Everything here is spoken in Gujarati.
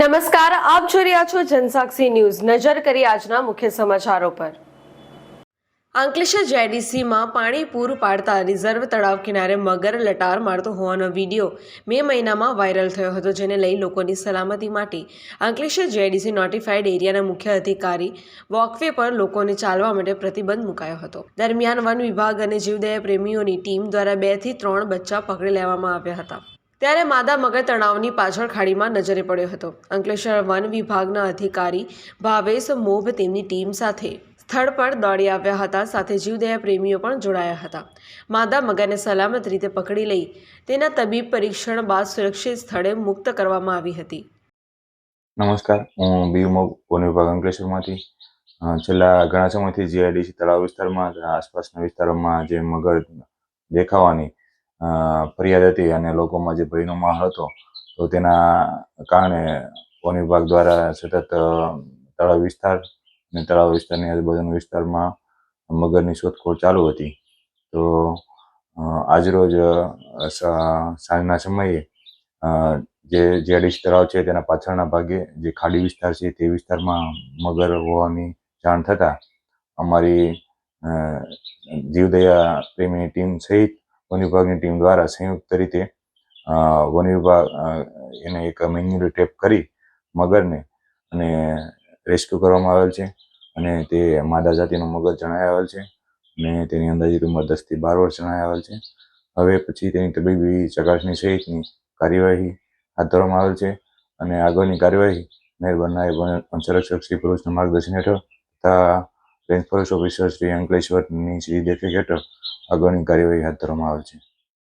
નમસ્કાર, આપ જોઈ રહ્યા છો જનસાક્ષી ન્યૂઝ। નજર કરી આજના મુખ્ય સમાચારો પર। અંકલેશ્વર જેડીસીમાં પાણી પૂરું પાડતા રિઝર્વ તળાવ કિનારે મગર લટાર મારતો હોવાનો વિડીયો મે મહિનામાં વાયરલ થયો હતો, જેને લઈ લોકોની સલામતી માટે અંકલેશ્વર જેડીસી નોટિફાઈડ એરિયાના મુખ્ય અધિકારી વોકવે પર લોકોને ચાલવા માટે પ્રતિબંધ મુકાયો હતો। દરમિયાન વન વિભાગ અને જીવદયા પ્રેમીઓની ટીમ દ્વારા 2 થી 3 બચ્ચા પકડી લેવામાં આવ્યા હતા। ત્યારે માદા મગર તળાવની પાછળ ખાડીમાં નજરે પડ્યો હતો। અંકલેશ્વર વન વિભાગના અધિકારી ભાવેશ મોભ તેમની ટીમ સાથે સ્થળ પર દોડી આવ્યા હતા, સાથે જીવદયા પ્રેમીઓ પણ જોડાયા હતા। માદા મગરને સલામત રીતે પકડી લઈ તેના તબીબ પરીક્ષણ બાદ સુરક્ષિત સ્થળે મુક્ત કરવામાં આવી હતી। નમસ્કાર, હું બી મોગ વન વિભાગ અંકલેશ્વરમાંથી છેલ્લા ઘણા સમયથી જીઆઈડીસી તળાવ વિસ્તારમાં આસપાસના વિસ્તારોમાં જે મગર દેખાવાની ફરિયાદ હતી અને લોકોમાં જે ભયનો માહોલ હતો, તો તેના કારણે વન વિભાગ દ્વારા સતત તળાવ વિસ્તાર અને તળાવ વિસ્તારની આજુબાજુના વિસ્તારમાં મગરની શોધખોળ ચાલુ હતી। તો આજરોજ સાંજના સમયે જે જીઆઈડીસી તળાવ છે તેના પાછળના ભાગે જે ખાડી વિસ્તાર છે તે વિસ્તારમાં મગર હોવાની જાણ થતાં અમારી જીવદયા પ્રેમીની ટીમ સહિત વન વિભાગની ટીમ દ્વારા સંયુક્ત રીતે વન વિભાગ એને એક મેન્યુઅલી ટેપ કરી મગરને અને રેસ્ક્યુ કરવામાં આવેલ છે અને તે માદા જાતિનો મગર જણાઈ આવેલ છે અને તેની અંદાજિત ઉંમર 10 થી 12 વર્ષ જણાઈ આવેલ છે। હવે પછી તેની તબીબી ચકાસણી સહિતની કાર્યવાહી હાથ ધરવામાં આવેલ છે અને આગળની કાર્યવાહી મહેરબાન નાયબ વન સંરક્ષક શ્રી ભરૂચના માર્ગદર્શન હેઠળ તથા રેન્જ ફોરેસ્ટ ઓફિસર શ્રી અંકલેશ્વરની સીધી દેખરેખ હેઠળ આગળની કાર્યવાહી હાથ ધરવામાં આવેલ છે।